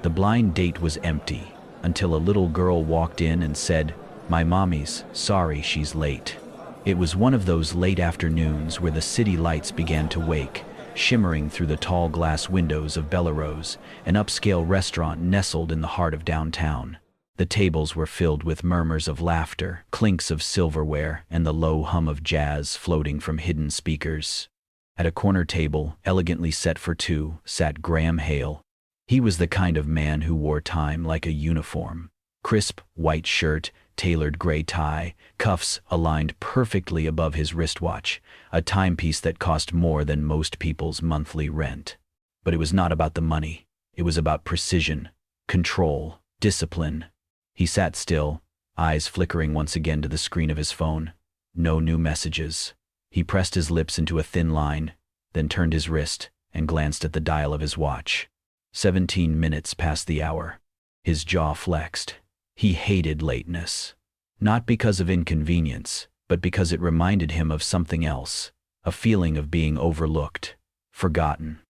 The blind date was empty, until a little girl walked in and said, "My mommy's sorry she's late." It was one of those late afternoons where the city lights began to wake, shimmering through the tall glass windows of Bellerose, an upscale restaurant nestled in the heart of downtown. The tables were filled with murmurs of laughter, clinks of silverware, and the low hum of jazz floating from hidden speakers. At a corner table, elegantly set for two, sat Graham Hale. He was the kind of man who wore time like a uniform. Crisp, white shirt, tailored gray tie, cuffs aligned perfectly above his wristwatch, a timepiece that cost more than most people's monthly rent. But it was not about the money. It was about precision, control, discipline. He sat still, eyes flickering once again to the screen of his phone. No new messages. He pressed his lips into a thin line, then turned his wrist and glanced at the dial of his watch. 17 minutes past the hour. His jaw flexed. He hated lateness. Not because of inconvenience, but because it reminded him of something else, a feeling of being overlooked, forgotten.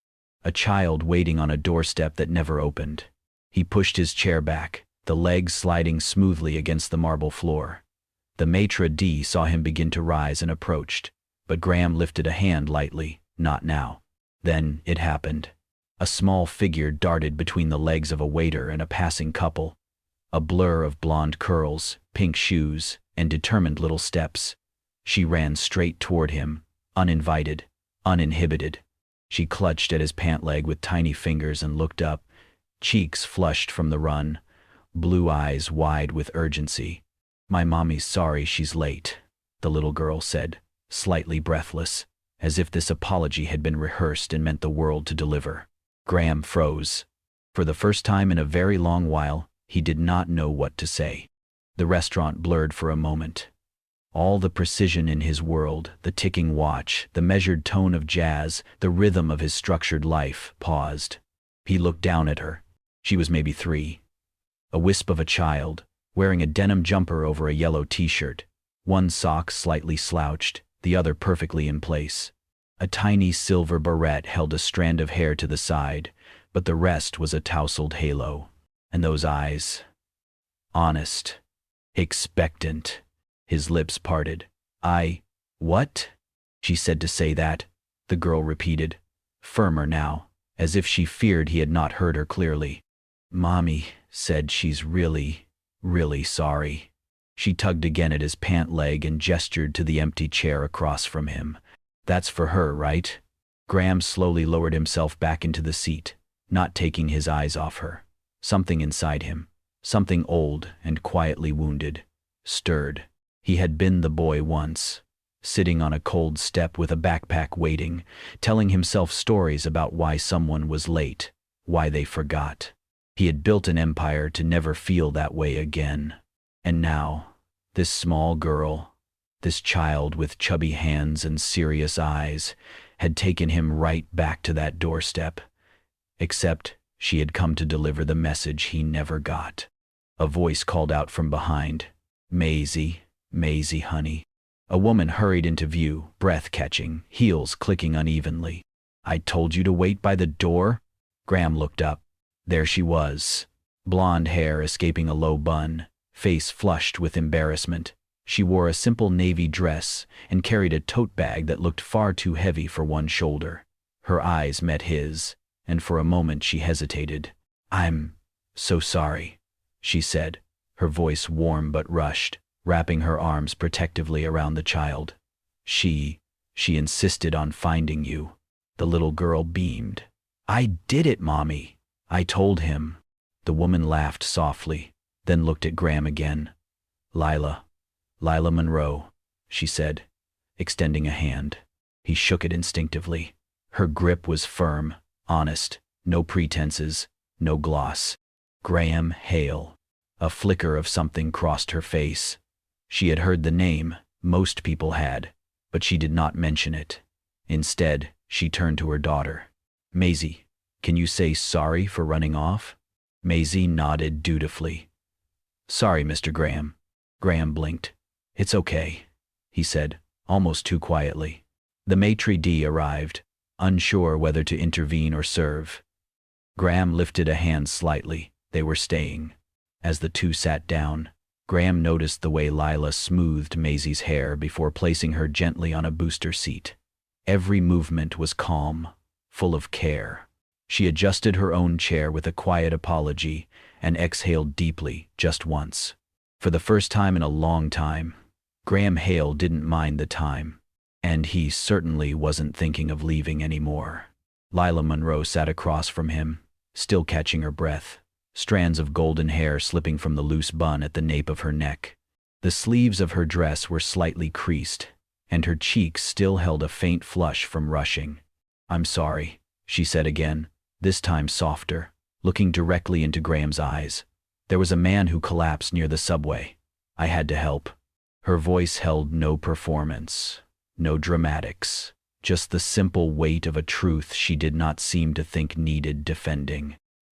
A child waiting on a doorstep that never opened. He pushed his chair back, the legs sliding smoothly against the marble floor. The maitre d' saw him begin to rise and approached, but Graham lifted a hand lightly, "Not now." Then it happened. A small figure darted between the legs of a waiter and a passing couple, a blur of blonde curls, pink shoes, and determined little steps. She ran straight toward him, uninvited, uninhibited. She clutched at his pant leg with tiny fingers and looked up, cheeks flushed from the run, blue eyes wide with urgency. "My mommy's sorry she's late," the little girl said, slightly breathless, as if this apology had been rehearsed and meant the world to deliver. Graham froze. For the first time in a very long while, he did not know what to say. The restaurant blurred for a moment. All the precision in his world, the ticking watch, the measured tone of jazz, the rhythm of his structured life, paused. He looked down at her. She was maybe 3. A wisp of a child, wearing a denim jumper over a yellow t-shirt, one sock slightly slouched, the other perfectly in place. A tiny silver barrette held a strand of hair to the side, but the rest was a tousled halo. And those eyes. Honest. Expectant. His lips parted. What?" she said to say that. The girl repeated, firmer now, as if she feared he had not heard her clearly. "Mommy said she's really, really sorry." She tugged again at his pant leg and gestured to the empty chair across from him. "That's for her, right?" Graham slowly lowered himself back into the seat, not taking his eyes off her. Something inside him, something old and quietly wounded, stirred. He had been the boy once, sitting on a cold step with a backpack waiting, telling himself stories about why someone was late, why they forgot. He had built an empire to never feel that way again. And now, this small girl, this child with chubby hands and serious eyes, had taken him right back to that doorstep. Except she had come to deliver the message he never got. A voice called out from behind, "Maisie, Maisie, honey." A woman hurried into view, breath-catching, heels clicking unevenly. "I told you to wait by the door?" Graham looked up. There she was, blonde hair escaping a low bun, face flushed with embarrassment. She wore a simple navy dress and carried a tote bag that looked far too heavy for one shoulder. Her eyes met his, and for a moment she hesitated. "I'm so sorry," she said, her voice warm but rushed, wrapping her arms protectively around the child. She insisted on finding you." The little girl beamed. "I did it, Mommy. I told him." The woman laughed softly, then looked at Graham again. Lila Monroe," she said, extending a hand. He shook it instinctively. Her grip was firm, honest, no pretenses, no gloss. Graham Hale. A flicker of something crossed her face. She had heard the name, most people had, but she did not mention it. Instead, she turned to her daughter. "Maisie, can you say sorry for running off?" Maisie nodded dutifully. "Sorry, Mr. Graham." Graham blinked. "It's okay," he said, almost too quietly. The maitre d' arrived, unsure whether to intervene or serve. Graham lifted a hand slightly. They were staying. As the two sat down, Graham noticed the way Lila smoothed Maisie's hair before placing her gently on a booster seat. Every movement was calm, full of care. She adjusted her own chair with a quiet apology and exhaled deeply, just once. For the first time in a long time, Graham Hale didn't mind the time, and he certainly wasn't thinking of leaving anymore. Lila Monroe sat across from him, still catching her breath, strands of golden hair slipping from the loose bun at the nape of her neck. The sleeves of her dress were slightly creased, and her cheeks still held a faint flush from rushing. "I'm sorry," she said again, this time softer, looking directly into Graham's eyes. "There was a man who collapsed near the subway. I had to help." Her voice held no performance, no dramatics, just the simple weight of a truth she did not seem to think needed defending.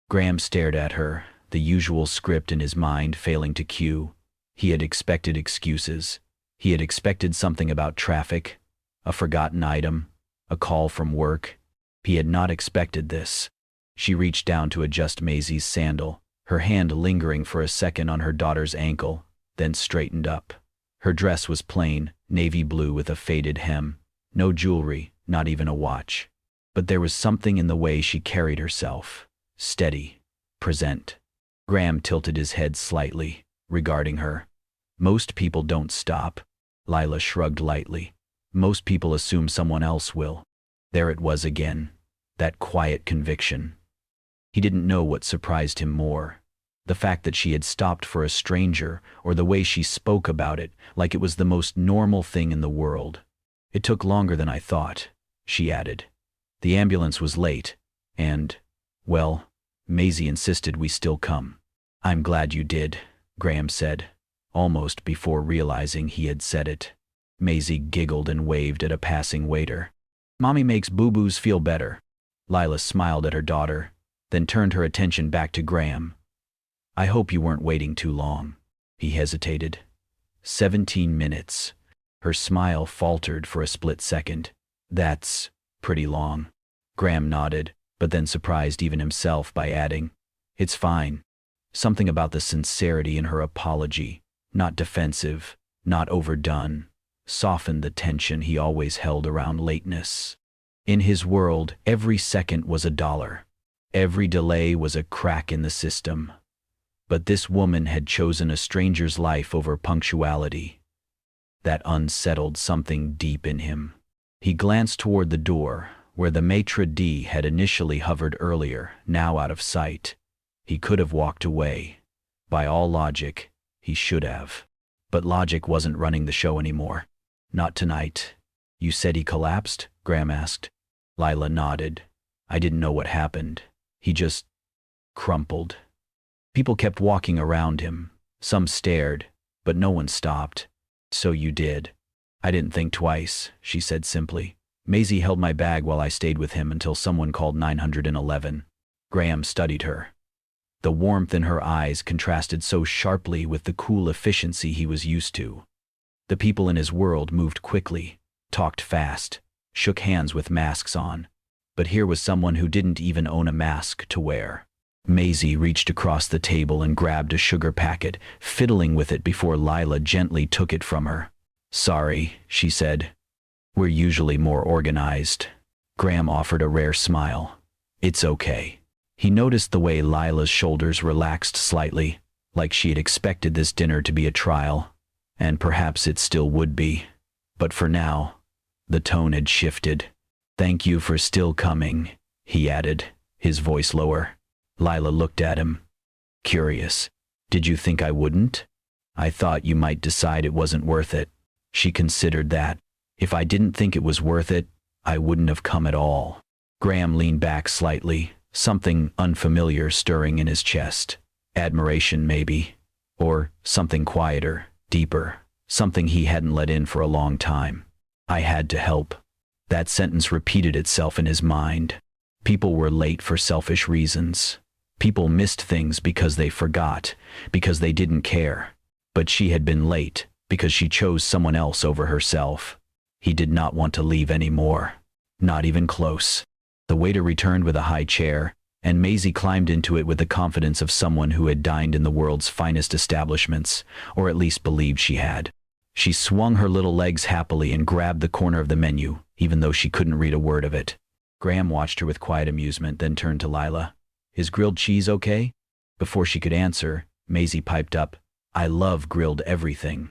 Graham stared at her, the usual script in his mind failing to cue. He had expected excuses. He had expected something about traffic, a forgotten item, a call from work. He had not expected this. She reached down to adjust Maisie's sandal, her hand lingering for a second on her daughter's ankle, then straightened up. Her dress was plain, navy blue with a faded hem. No jewelry, not even a watch. But there was something in the way she carried herself. Steady, present. Graham tilted his head slightly, regarding her. "Most people don't stop." Lila shrugged lightly. "Most people assume someone else will." There it was again, that quiet conviction. He didn't know what surprised him more. The fact that she had stopped for a stranger, or the way she spoke about it, like it was the most normal thing in the world. "It took longer than I thought," she added. "The ambulance was late, and, well, Maisie insisted we still come." "I'm glad you did," Graham said, almost before realizing he had said it. Maisie giggled and waved at a passing waiter. "Mommy makes boo-boos feel better." Lila smiled at her daughter, then turned her attention back to Graham. "I hope you weren't waiting too long." He hesitated. 17 minutes. Her smile faltered for a split second. "That's pretty long." Graham nodded, but then surprised even himself by adding, "It's fine." Something about the sincerity in her apology, not defensive, not overdone, softened the tension he always held around lateness. In his world, every second was $1. Every delay was a crack in the system. But this woman had chosen a stranger's life over punctuality. That unsettled something deep in him. He glanced toward the door, where the maitre d' had initially hovered earlier, now out of sight. He could have walked away. By all logic, he should have. But logic wasn't running the show anymore. Not tonight. "You said he collapsed?" Graham asked. Lila nodded. "I didn't know what happened. He just crumpled." People kept walking around him. Some stared, but no one stopped. "So you did." "I didn't think twice," she said simply. "Maisie held my bag while I stayed with him until someone called 911. Graham studied her. The warmth in her eyes contrasted so sharply with the cool efficiency he was used to. The people in his world moved quickly, talked fast, shook hands with masks on. But here was someone who didn't even own a mask to wear. Maisie reached across the table and grabbed a sugar packet, fiddling with it before Lila gently took it from her. "Sorry," she said. "We're usually more organized." Graham offered a rare smile. "It's okay." He noticed the way Lila's shoulders relaxed slightly, like she had expected this dinner to be a trial, and perhaps it still would be. But for now, the tone had shifted. "Thank you for still coming," he added, his voice lower. Lila looked at him, curious. "Did you think I wouldn't?" "I thought you might decide it wasn't worth it." She considered that. "If I didn't think it was worth it, I wouldn't have come at all." Graham leaned back slightly, something unfamiliar stirring in his chest. Admiration, maybe. Or something quieter, deeper, something he hadn't let in for a long time. "I had to help." That sentence repeated itself in his mind. People were late for selfish reasons. People missed things because they forgot, because they didn't care. But she had been late because she chose someone else over herself. He did not want to leave anymore. Not even close. The waiter returned with a high chair, And Maisie climbed into it with the confidence of someone who had dined in the world's finest establishments, or at least believed she had. She swung her little legs happily and grabbed the corner of the menu, even though she couldn't read a word of it. Graham watched her with quiet amusement, then turned to Lila. "Is grilled cheese okay?" Before she could answer, Maisie piped up, "I love grilled everything."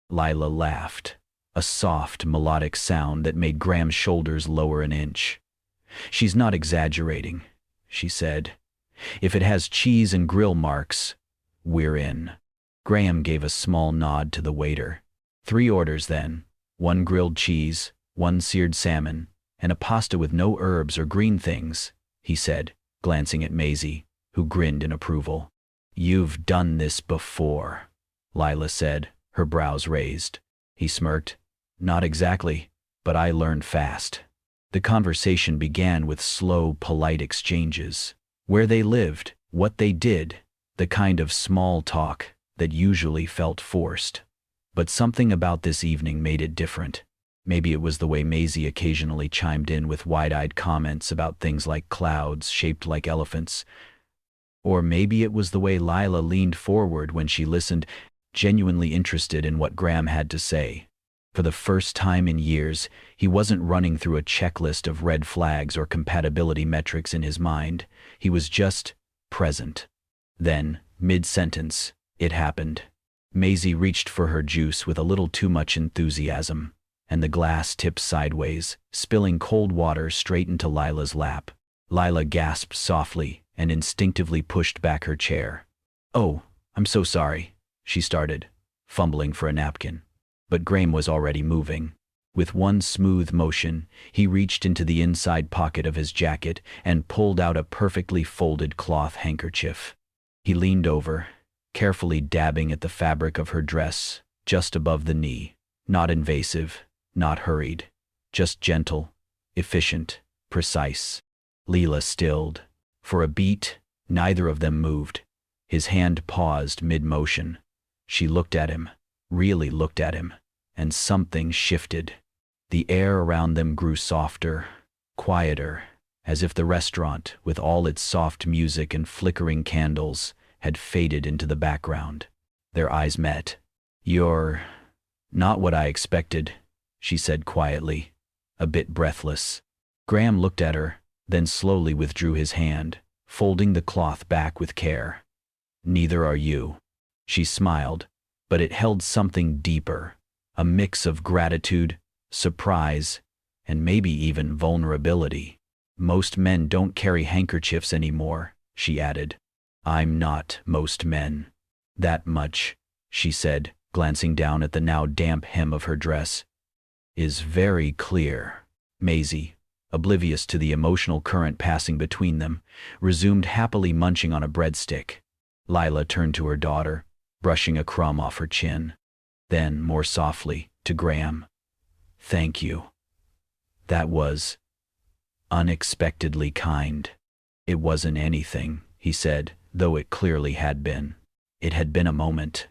Lila laughed, a soft, melodic sound that made Graham's shoulders lower an inch. "She's not exaggerating," she said. "If it has cheese and grill marks, we're in." Graham gave a small nod to the waiter. "3 orders then, 1 grilled cheese, 1 seared salmon, and a pasta with no herbs or green things," he said, glancing at Maisie, who grinned in approval. "You've done this before," Lila said, her brows raised. He smirked. "Not exactly, but I learned fast." The conversation began with slow, polite exchanges. Where they lived, what they did, the kind of small talk that usually felt forced. But something about this evening made it different. Maybe it was the way Maisie occasionally chimed in with wide-eyed comments about things like clouds shaped like elephants. Or maybe it was the way Lila leaned forward when she listened, genuinely interested in what Graham had to say. For the first time in years, he wasn't running through a checklist of red flags or compatibility metrics in his mind. He was just present. Then, mid-sentence, it happened. Maisie reached for her juice with a little too much enthusiasm, and the glass tipped sideways, spilling cold water straight into Lila's lap. Lila gasped softly and instinctively pushed back her chair. "Oh, I'm so sorry," she started, fumbling for a napkin. But Graham was already moving. With one smooth motion, he reached into the inside pocket of his jacket and pulled out a perfectly folded cloth handkerchief. He leaned over, carefully dabbing at the fabric of her dress, just above the knee. Not invasive, not hurried, just gentle, efficient, precise. Lila stilled. For a beat, neither of them moved. His hand paused mid-motion. She looked at him, really looked at him, and something shifted. The air around them grew softer, quieter, as if the restaurant, with all its soft music and flickering candles, had faded into the background. Their eyes met. "You're not what I expected," she said quietly, a bit breathless. Graham looked at her, then slowly withdrew his hand, folding the cloth back with care. "Neither are you." She smiled, but it held something deeper, a mix of gratitude, surprise, and maybe even vulnerability. "Most men don't carry handkerchiefs anymore," she added. "I'm not most men." "That much," she said, glancing down at the now damp hem of her dress, "is very clear." Maisie, oblivious to the emotional current passing between them, resumed happily munching on a breadstick. Lila turned to her daughter, brushing a crumb off her chin. Then, more softly, to Graham, "Thank you. That was unexpectedly kind." "It wasn't anything," he said, though it clearly had been. It had been a moment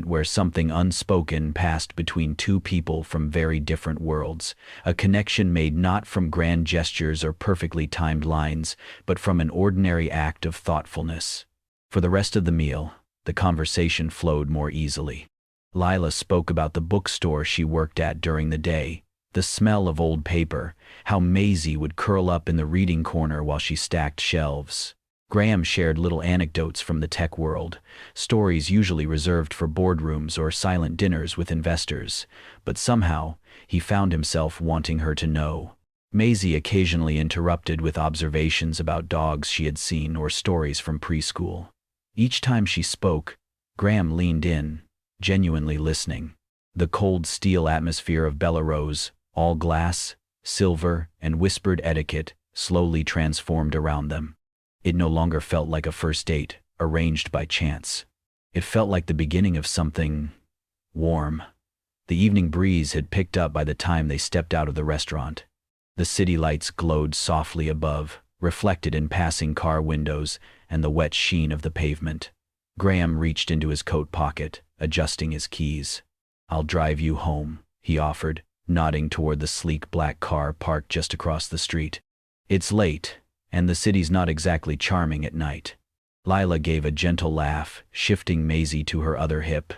where something unspoken passed between two people from very different worlds, a connection made not from grand gestures or perfectly timed lines, but from an ordinary act of thoughtfulness. For the rest of the meal, the conversation flowed more easily. Lila spoke about the bookstore she worked at during the day, the smell of old paper, how Maisie would curl up in the reading corner while she stacked shelves. Graham shared little anecdotes from the tech world, stories usually reserved for boardrooms or silent dinners with investors, but somehow he found himself wanting her to know. Maisie occasionally interrupted with observations about dogs she had seen or stories from preschool. Each time she spoke, Graham leaned in, genuinely listening. The cold steel atmosphere of Belarus, all glass, silver, and whispered etiquette, slowly transformed around them. It no longer felt like a first date, arranged by chance. It felt like the beginning of something warm. The evening breeze had picked up by the time they stepped out of the restaurant. The city lights glowed softly above, reflected in passing car windows and the wet sheen of the pavement. Graham reached into his coat pocket, adjusting his keys. "I'll drive you home," he offered, nodding toward the sleek black car parked just across the street. "It's late, And the city's not exactly charming at night. Lila gave a gentle laugh, shifting Maisie to her other hip.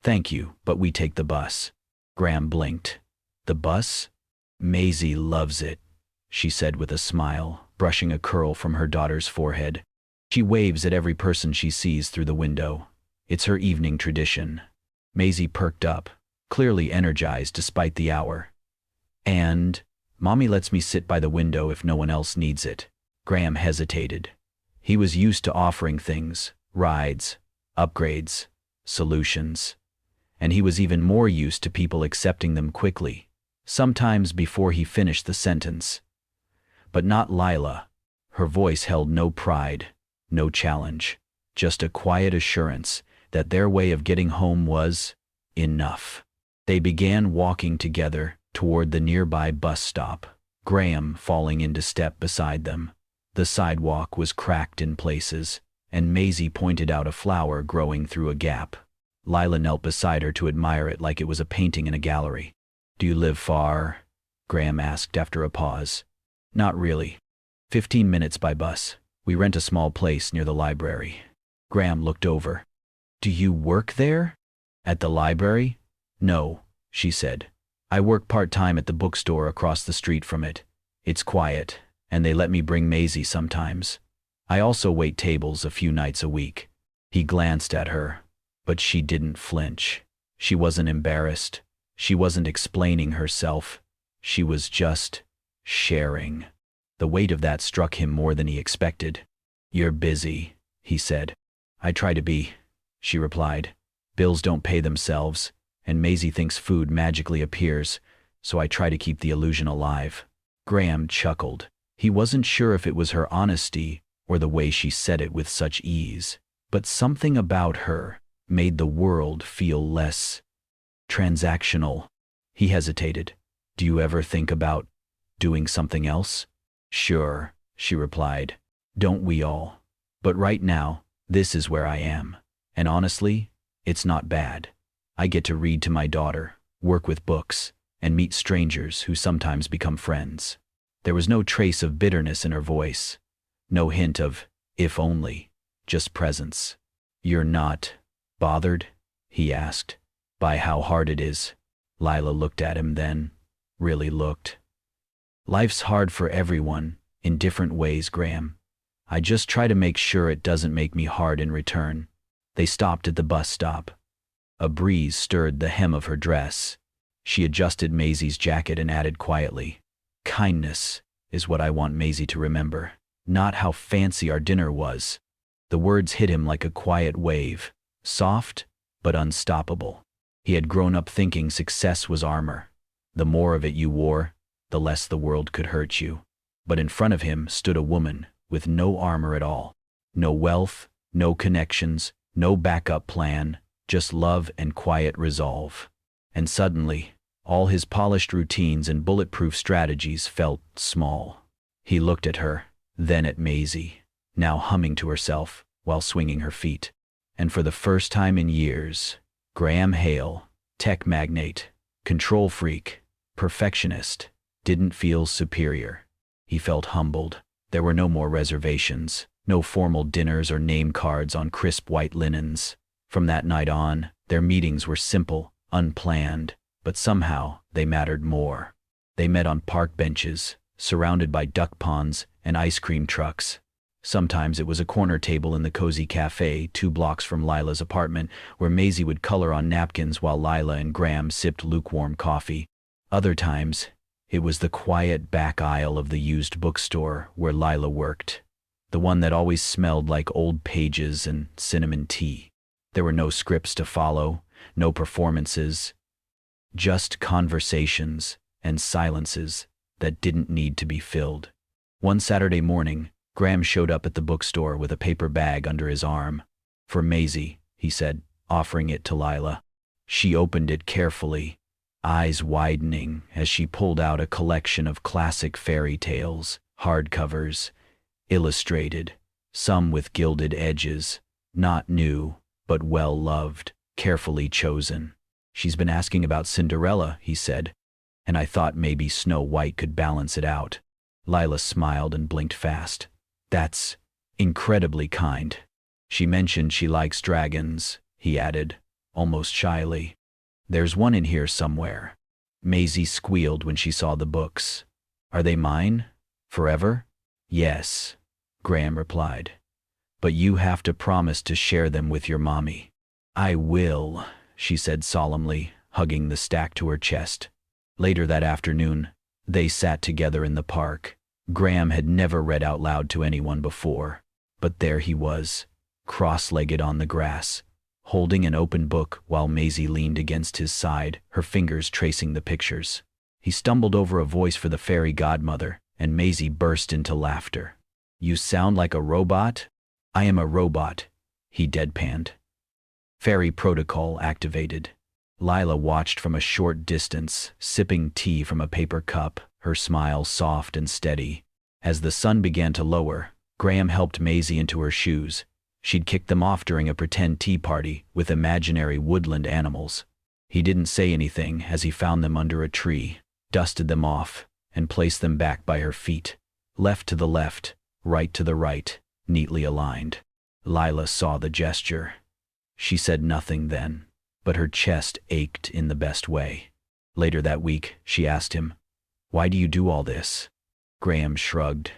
Thank you, but we take the bus. Graham blinked. The bus? Maisie loves it, she said with a smile, brushing a curl from her daughter's forehead. She waves at every person she sees through the window. It's her evening tradition. Maisie perked up, clearly energized despite the hour. And Mommy lets me sit by the window if no one else needs it. Graham hesitated. He was used to offering things, rides, upgrades, solutions. And he was even more used to people accepting them quickly, sometimes before he finished the sentence. But not Lila. Her voice held no pride, no challenge, just a quiet assurance that their way of getting home was enough. They began walking together toward the nearby bus stop, Graham falling into step beside them. The sidewalk was cracked in places, and Maisie pointed out a flower growing through a gap. Lila knelt beside her to admire it like it was a painting in a gallery. Do you live far? Graham asked after a pause. Not really. 15 minutes by bus. We rent a small place near the library. Graham looked over. Do you work there? At the library? No, she said. I work part-time at the bookstore across the street from it. It's quiet, and they let me bring Maisie sometimes. I also wait tables a few nights a week. He glanced at her, but she didn't flinch. She wasn't embarrassed. She wasn't explaining herself. She was just sharing. The weight of that struck him more than he expected. You're busy, he said. I try to be, she replied. Bills don't pay themselves, and Maisie thinks food magically appears, so I try to keep the illusion alive. Graham chuckled. He wasn't sure if it was her honesty or the way she said it with such ease, but something about her made the world feel less transactional. He hesitated. Do you ever think about doing something else? Sure, she replied. Don't we all? But right now, this is where I am. And honestly, it's not bad. I get to read to my daughter, work with books, and meet strangers who sometimes become friends. There was no trace of bitterness in her voice. No hint of, if only, just presence. You're not bothered? He asked. By how hard it is? Lila looked at him then, really looked. Life's hard for everyone, in different ways, Graham. I just try to make sure it doesn't make me hard in return. They stopped at the bus stop. A breeze stirred the hem of her dress. She adjusted Maisie's jacket and added quietly, Kindness is what I want Maisie to remember, not how fancy our dinner was. The words hit him like a quiet wave, soft but unstoppable. He had grown up thinking success was armor. The more of it you wore, the less the world could hurt you. But in front of him stood a woman with no armor at all. No wealth, no connections, no backup plan, just love and quiet resolve. And suddenly, all his polished routines and bulletproof strategies felt small. He looked at her, then at Maisie, now humming to herself while swinging her feet. And for the first time in years, Graham Hale, tech magnate, control freak, perfectionist, didn't feel superior. He felt humbled. There were no more reservations, no formal dinners or name cards on crisp white linens. From that night on, their meetings were simple, unplanned, but somehow they mattered more. They met on park benches, surrounded by duck ponds and ice cream trucks. Sometimes it was a corner table in the cozy cafe 2 blocks from Lila's apartment, where Maisie would color on napkins while Lila and Graham sipped lukewarm coffee. Other times, it was the quiet back aisle of the used bookstore where Lila worked, the one that always smelled like old pages and cinnamon tea. There were no scripts to follow, no performances, just conversations and silences that didn't need to be filled. One Saturday morning, Graham showed up at the bookstore with a paper bag under his arm. For Maisie, he said, offering it to Lila. She opened it carefully, eyes widening as she pulled out a collection of classic fairy tales, hardcovers, illustrated, some with gilded edges, not new, but well-loved, carefully chosen. She's been asking about Cinderella, he said, and I thought maybe Snow White could balance it out. Lila smiled and blinked fast. That's incredibly kind. She mentioned she likes dragons, he added, almost shyly. There's one in here somewhere. Maisie squealed when she saw the books. Are they mine? Forever? Yes, Graham replied. But you have to promise to share them with your mommy. I will, she said solemnly, hugging the stack to her chest. Later that afternoon, they sat together in the park. Graham had never read out loud to anyone before, but there he was, cross-legged on the grass, holding an open book while Maisie leaned against his side, her fingers tracing the pictures. He stumbled over a voice for the fairy godmother, and Maisie burst into laughter. You sound like a robot? I am a robot, he deadpanned. Fairy protocol activated. Lila watched from a short distance, sipping tea from a paper cup, her smile soft and steady. As the sun began to lower, Graham helped Maisie into her shoes. She'd kicked them off during a pretend tea party with imaginary woodland animals. He didn't say anything as he found them under a tree, dusted them off, and placed them back by her feet. Left to the left, right to the right, neatly aligned. Lila saw the gesture. She said nothing then, but her chest ached in the best way. Later that week, she asked him, "Why do you do all this?" Graham shrugged.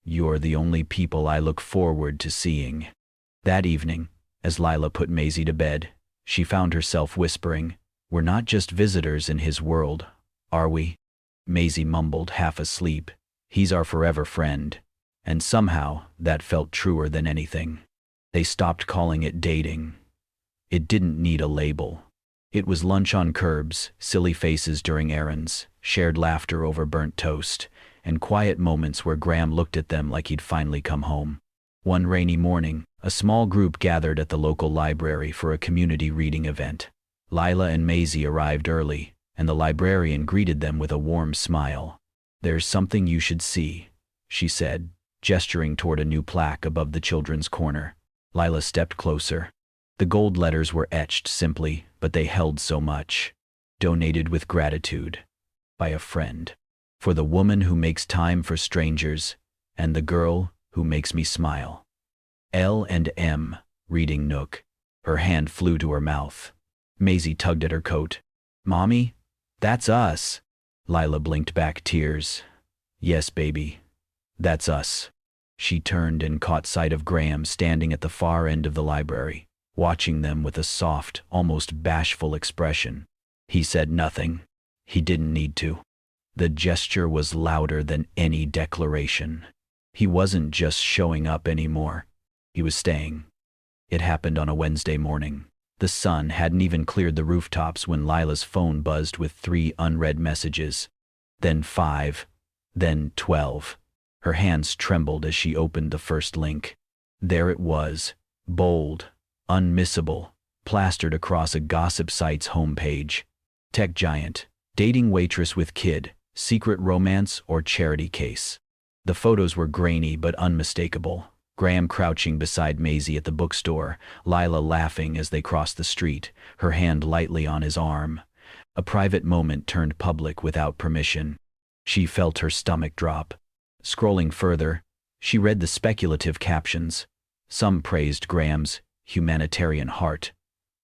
"You're the only people I look forward to seeing." That evening, as Lila put Maisie to bed, she found herself whispering, "We're not just visitors in his world, are we?" Maisie mumbled, half asleep, "He's our forever friend." And somehow, that felt truer than anything. They stopped calling it dating. It didn't need a label. It was lunch on curbs, silly faces during errands, shared laughter over burnt toast, and quiet moments where Graham looked at them like he'd finally come home. One rainy morning, a small group gathered at the local library for a community reading event. Lila and Maisie arrived early, and the librarian greeted them with a warm smile. "There's something you should see," she said, gesturing toward a new plaque above the children's corner. Lila stepped closer. The gold letters were etched simply, but they held so much. "Donated with gratitude. By a friend. For the woman who makes time for strangers, and the girl who makes me smile. L&M, reading nook." Her hand flew to her mouth. Maisie tugged at her coat. "Mommy? That's us." Lila blinked back tears. "Yes, baby. That's us." She turned and caught sight of Graham standing at the far end of the library, watching them with a soft, almost bashful expression. He said nothing. He didn't need to. The gesture was louder than any declaration. He wasn't just showing up anymore. He was staying. It happened on a Wednesday morning. The sun hadn't even cleared the rooftops when Lila's phone buzzed with 3 unread messages. Then 5. Then 12. Her hands trembled as she opened the first link. There it was, bold, unmissable, plastered across a gossip site's homepage. Tech giant, dating waitress with kid, secret romance or charity case. The photos were grainy but unmistakable. Graham crouching beside Maisie at the bookstore, Lila laughing as they crossed the street, her hand lightly on his arm. A private moment turned public without permission. She felt her stomach drop. Scrolling further, she read the speculative captions. Some praised Graham's humanitarian heart.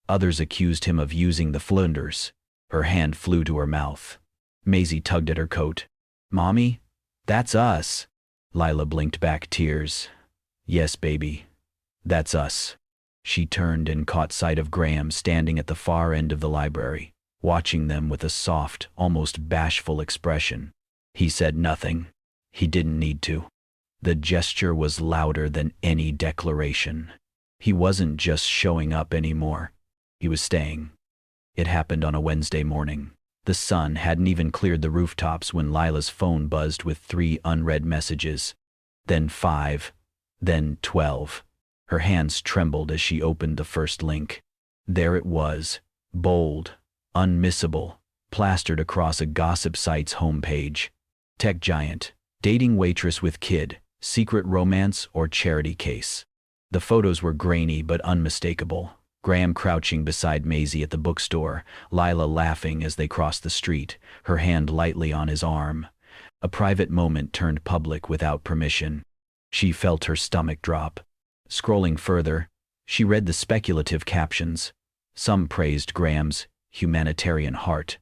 Others accused him of using the flunders. Her hand flew to her mouth. Maisie tugged at her coat. "Mommy? That's us." Lila blinked back tears. "Yes, baby. That's us." She turned and caught sight of Graham standing at the far end of the library, watching them with a soft, almost bashful expression. He said nothing. He didn't need to. The gesture was louder than any declaration. He wasn't just showing up anymore. He was staying. It happened on a Wednesday morning. The sun hadn't even cleared the rooftops when Lila's phone buzzed with 3 unread messages. Then 5. Then 12. Her hands trembled as she opened the first link. There it was, bold, unmissable, plastered across a gossip site's homepage. Tech giant, dating waitress with kid, secret romance or charity case. The photos were grainy but unmistakable. Graham crouching beside Maisie at the bookstore, Lila laughing as they crossed the street, her hand lightly on his arm. A private moment turned public without permission. She felt her stomach drop. Scrolling further, she read the speculative captions. Some praised Graham's humanitarian heart.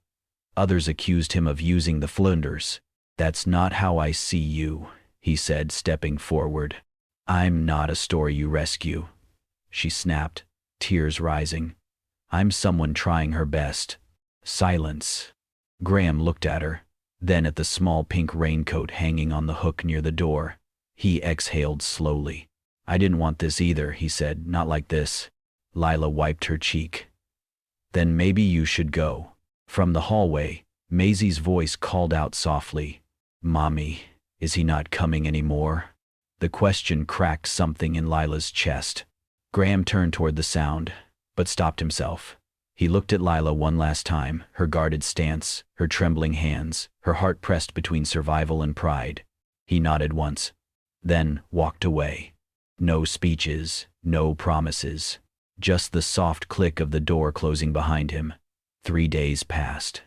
Others accused him of using the flunders. "That's not how I see you," he said, stepping forward. "I'm not a story you rescue," she snapped, tears rising. "I'm someone trying her best." Silence. Graham looked at her, then at the small pink raincoat hanging on the hook near the door. He exhaled slowly. "I didn't want this either," he said, "not like this." Lila wiped her cheek. "Then maybe you should go." From the hallway, Maisie's voice called out softly, "Mommy, is he not coming anymore?" The question cracked something in Lila's chest. Graham turned toward the sound, but stopped himself. He looked at Lila one last time, her guarded stance, her trembling hands, her heart pressed between survival and pride. He nodded once, then walked away. No speeches, no promises, just the soft click of the door closing behind him. 3 days passed.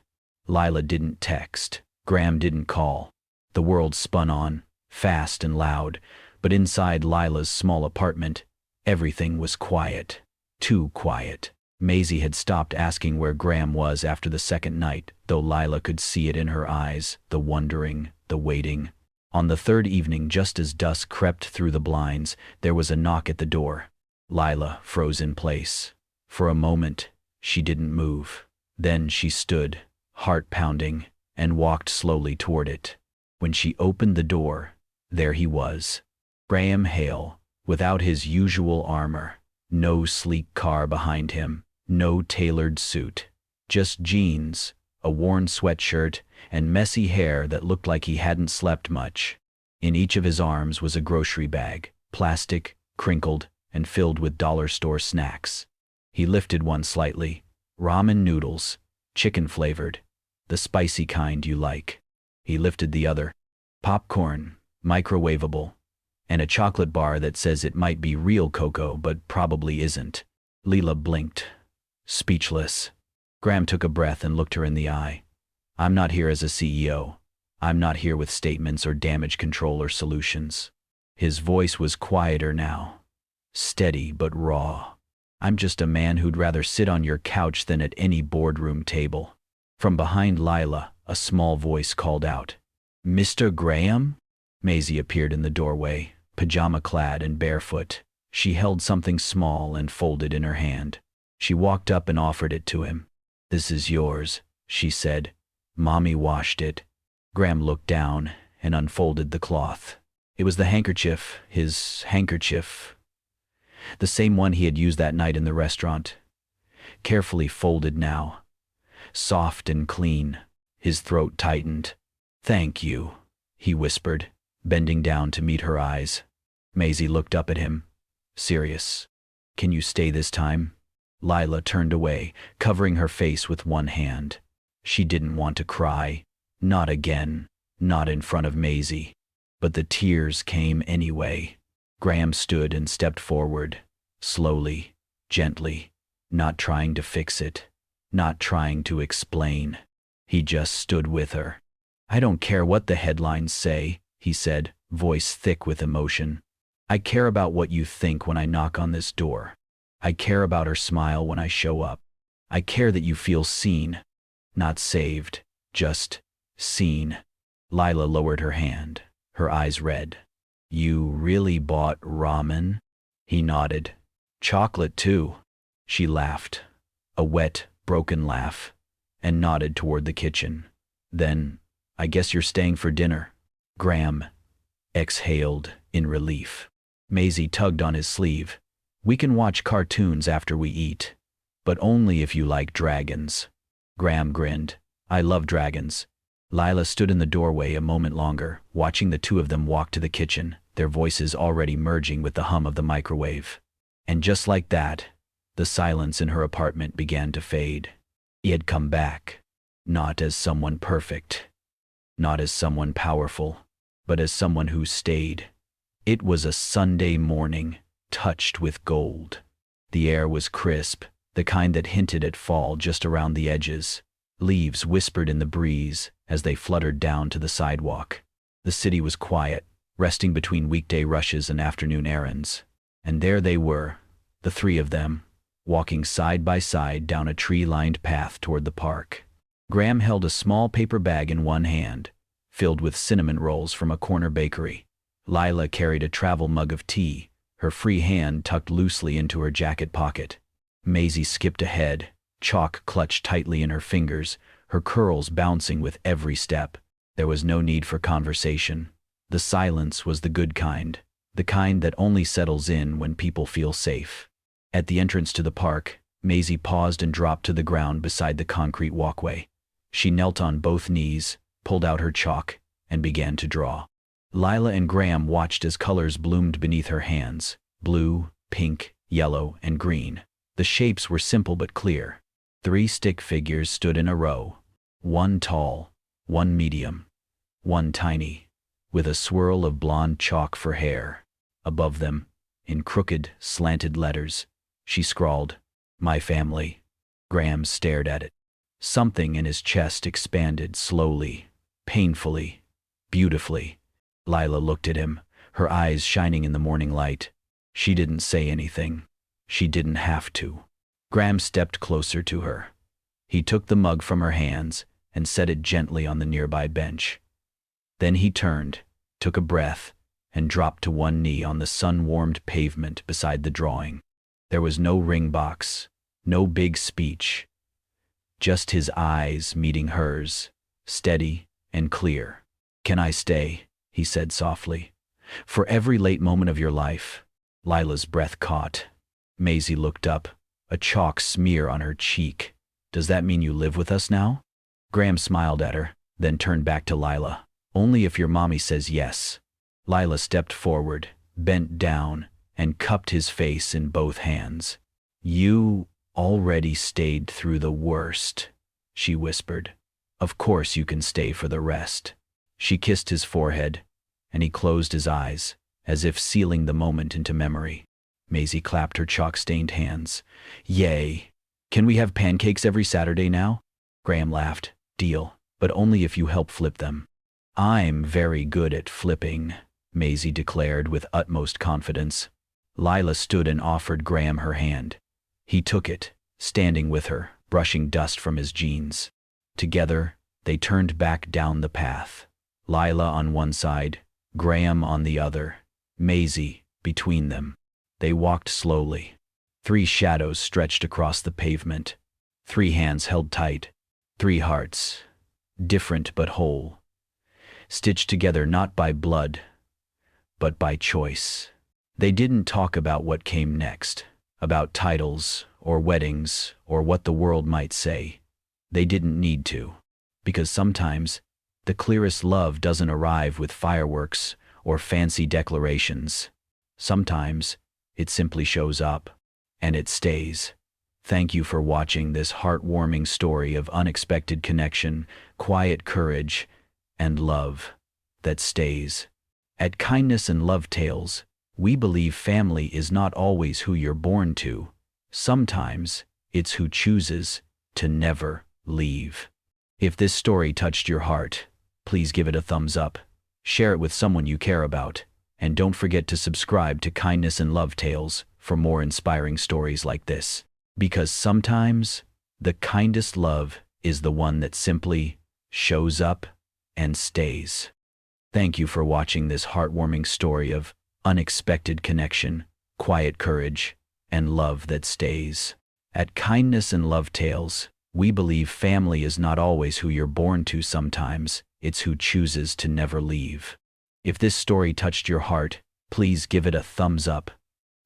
Lila didn't text. Graham didn't call. The world spun on, fast and loud, but inside Lila's small apartment, everything was quiet. Too quiet. Maisie had stopped asking where Graham was after the second night, though Lila could see it in her eyes, the wondering, the waiting. On the third evening, just as dusk crept through the blinds, there was a knock at the door. Lila froze in place. For a moment, she didn't move. Then she stood, heart pounding, and walked slowly toward it. When she opened the door, there he was. Graham Hale, without his usual armor. No sleek car behind him, no tailored suit. Just jeans, a worn sweatshirt, and messy hair that looked like he hadn't slept much. In each of his arms was a grocery bag, plastic, crinkled, and filled with dollar store snacks. He lifted one slightly. Ramen noodles, chicken-flavored, the spicy kind you like. He lifted the other. Popcorn, microwavable, and a chocolate bar that says it might be real cocoa but probably isn't. Lila blinked, speechless. Graham took a breath and looked her in the eye. "I'm not here as a CEO. I'm not here with statements or damage control or solutions." His voice was quieter now, steady but raw. "I'm just a man who'd rather sit on your couch than at any boardroom table." From behind Lila, a small voice called out, "Mr. Graham?" Maisie appeared in the doorway, pajama-clad and barefoot. She held something small and folded in her hand. She walked up and offered it to him. "This is yours," she said. "Mommy washed it." Graham looked down and unfolded the cloth. It was the handkerchief, his handkerchief. The same one he had used that night in the restaurant. Carefully folded now. Soft and clean. His throat tightened. "Thank you," he whispered, bending down to meet her eyes. Maisie looked up at him, serious. "Can you stay this time?" Lila turned away, covering her face with one hand. She didn't want to cry. Not again. Not in front of Maisie. But the tears came anyway. Graham stood and stepped forward, slowly, gently, not trying to fix it, not trying to explain. He just stood with her. "I don't care what the headlines say," he said, voice thick with emotion. "I care about what you think when I knock on this door. I care about her smile when I show up. I care that you feel seen, not saved, just seen." Lila lowered her hand, her eyes red. "You really bought ramen?" He nodded. "Chocolate too." She laughed, a wet, broken laugh, and nodded toward the kitchen. "Then, I guess you're staying for dinner." Graham exhaled in relief. Maisie tugged on his sleeve. "We can watch cartoons after we eat, but only if you like dragons." Graham grinned. "I love dragons." Lila stood in the doorway a moment longer, watching the two of them walk to the kitchen, their voices already merging with the hum of the microwave. And just like that, the silence in her apartment began to fade. He had come back, not as someone perfect, not as someone powerful, but as someone who stayed. It was a Sunday morning, touched with gold. The air was crisp, the kind that hinted at fall just around the edges. Leaves whispered in the breeze as they fluttered down to the sidewalk. The city was quiet, resting between weekday rushes and afternoon errands. And there they were, the three of them, walking side by side down a tree-lined path toward the park. Graham held a small paper bag in one hand, filled with cinnamon rolls from a corner bakery. Lila carried a travel mug of tea, her free hand tucked loosely into her jacket pocket. Maisie skipped ahead, chalk clutched tightly in her fingers, her curls bouncing with every step. There was no need for conversation. The silence was the good kind, the kind that only settles in when people feel safe. At the entrance to the park, Maisie paused and dropped to the ground beside the concrete walkway. She knelt on both knees, pulled out her chalk, and began to draw. Lila and Graham watched as colors bloomed beneath her hands: blue, pink, yellow, and green. The shapes were simple but clear. 3 stick figures stood in a row, one tall, one medium, one tiny, with a swirl of blonde chalk for hair. Above them, in crooked, slanted letters, she scrawled, "My family." Graham stared at it. Something in his chest expanded slowly, painfully, beautifully. Lila looked at him, her eyes shining in the morning light. She didn't say anything. She didn't have to. Graham stepped closer to her. He took the mug from her hands and set it gently on the nearby bench. Then he turned, took a breath, and dropped to one knee on the sun-warmed pavement beside the drawing. There was no ring box, no big speech. Just his eyes meeting hers, steady and clear. "Can I stay?" he said softly. "For every late moment of your life." Lila's breath caught. Maisie looked up, a chalk smear on her cheek. "Does that mean you live with us now?" Graham smiled at her, then turned back to Lila. "Only if your mommy says yes." Lila stepped forward, bent down, and cupped his face in both hands. "You already stayed through the worst," she whispered. "Of course you can stay for the rest." She kissed his forehead, and he closed his eyes, as if sealing the moment into memory. Maisie clapped her chalk-stained hands. "Yay! Can we have pancakes every Saturday now?" Graham laughed. "Deal, but only if you help flip them." "I'm very good at flipping," Maisie declared with utmost confidence. Lila stood and offered Graham her hand. He took it, standing with her, brushing dust from his jeans. Together, they turned back down the path. Lila on one side, Graham on the other, Maisie between them. They walked slowly. 3 shadows stretched across the pavement. 3 hands held tight. 3 hearts, different but whole, stitched together not by blood, but by choice. They didn't talk about what came next, about titles or weddings or what the world might say. They didn't need to, because sometimes the clearest love doesn't arrive with fireworks or fancy declarations. Sometimes it simply shows up, and it stays. Thank you for watching this heartwarming story of unexpected connection, quiet courage, and love that stays. At Kindness and Love Tales, we believe family is not always who you're born to. Sometimes it's who chooses to never leave. If this story touched your heart, please give it a thumbs up, share it with someone you care about, and don't forget to subscribe to Kindness and Love Tales for more inspiring stories like this. Because sometimes the kindest love is the one that simply shows up and stays. Thank you for watching this heartwarming story of unexpected connection, quiet courage, and love that stays. At Kindness and Love Tales, we believe family is not always who you're born to. Sometimes it's who chooses to never leave. If this story touched your heart, please give it a thumbs up,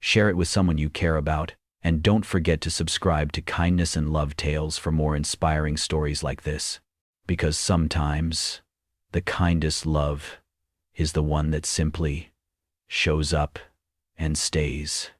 share it with someone you care about, and don't forget to subscribe to Kindness and Love Tales for more inspiring stories like this. Because sometimes the kindest love is the one that simply shows up and stays.